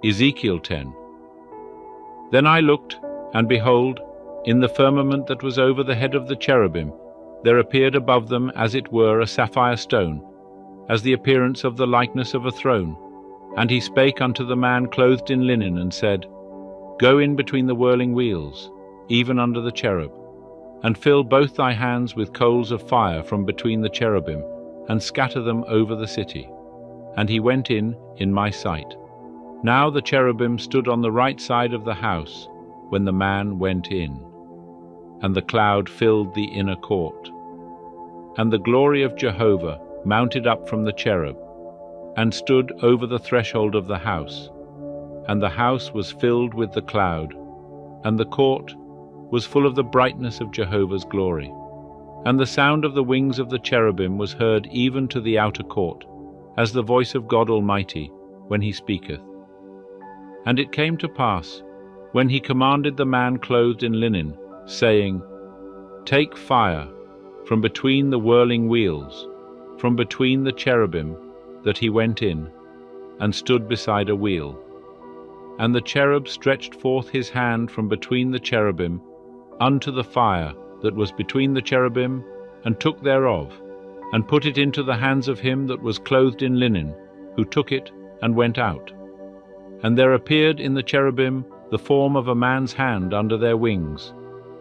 Ezekiel 10. Then I looked, and behold, in the firmament that was over the head of the cherubim, there appeared above them as it were a sapphire stone, as the appearance of the likeness of a throne. And he spake unto the man clothed in linen, and said, Go in between the whirling wheels, even under the cherub, and fill both thy hands with coals of fire from between the cherubim, and scatter them over the city. And he went in my sight. Now the cherubim stood on the right side of the house when the man went in, and the cloud filled the inner court. And the glory of Jehovah mounted up from the cherub, and stood over the threshold of the house. And the house was filled with the cloud, and the court was full of the brightness of Jehovah's glory. And the sound of the wings of the cherubim was heard even to the outer court, as the voice of God Almighty when he speaketh. And it came to pass, when he commanded the man clothed in linen, saying, Take fire from between the whirling wheels, from between the cherubim, that he went in, and stood beside a wheel. And the cherub stretched forth his hand from between the cherubim unto the fire that was between the cherubim, and took thereof, and put it into the hands of him that was clothed in linen, who took it and went out. And there appeared in the cherubim the form of a man's hand under their wings.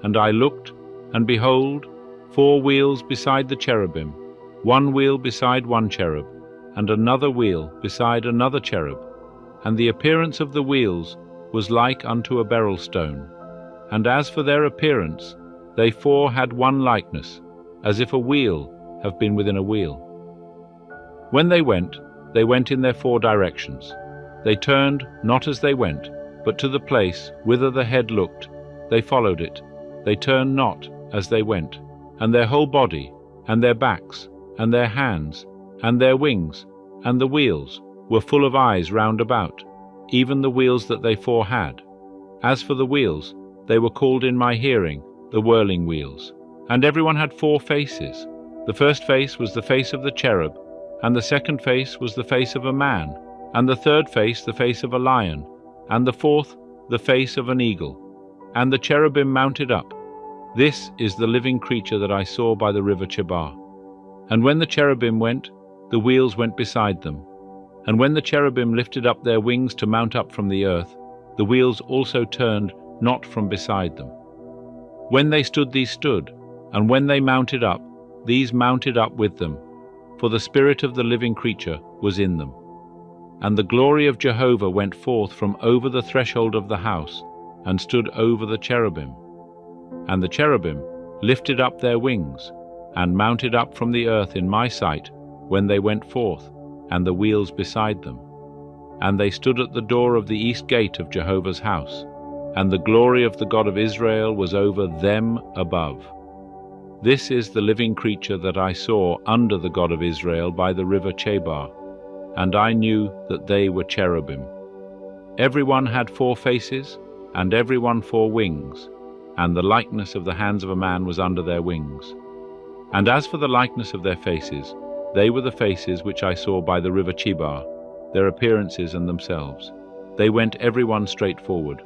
And I looked, and behold, 4 wheels beside the cherubim, 1 wheel beside one cherub, and another wheel beside another cherub. And the appearance of the wheels was like unto a beryl stone. And as for their appearance, they 4 had one likeness, as if a wheel have been within a wheel. When they went in their 4 directions. They turned not as they went, but to the place whither the head looked, they followed it. They turned not as they went, and their whole body, and their backs, and their hands, and their wings, and the wheels were full of eyes round about, even the wheels that they 4 had. As for the wheels, they were called in my hearing the whirling wheels. And everyone had 4 faces. The first face was the face of the cherub, and the second face was the face of a man, and the third face the face of a lion, and the fourth the face of an eagle. And the cherubim mounted up. This is the living creature that I saw by the river Chebar. And when the cherubim went, the wheels went beside them. And when the cherubim lifted up their wings to mount up from the earth, the wheels also turned not from beside them. When they stood, these stood, and when they mounted up, these mounted up with them, for the spirit of the living creature was in them. And the glory of Jehovah went forth from over the threshold of the house, and stood over the cherubim. And the cherubim lifted up their wings, and mounted up from the earth in my sight, when they went forth, and the wheels beside them. And they stood at the door of the east gate of Jehovah's house, and the glory of the God of Israel was over them above. This is the living creature that I saw under the God of Israel by the river Chebar, and I knew that they were cherubim. Every one had 4 faces, and every one 4 wings, and the likeness of the hands of a man was under their wings. And as for the likeness of their faces, they were the faces which I saw by the river Chebar, their appearances and themselves. They went every one straight forward.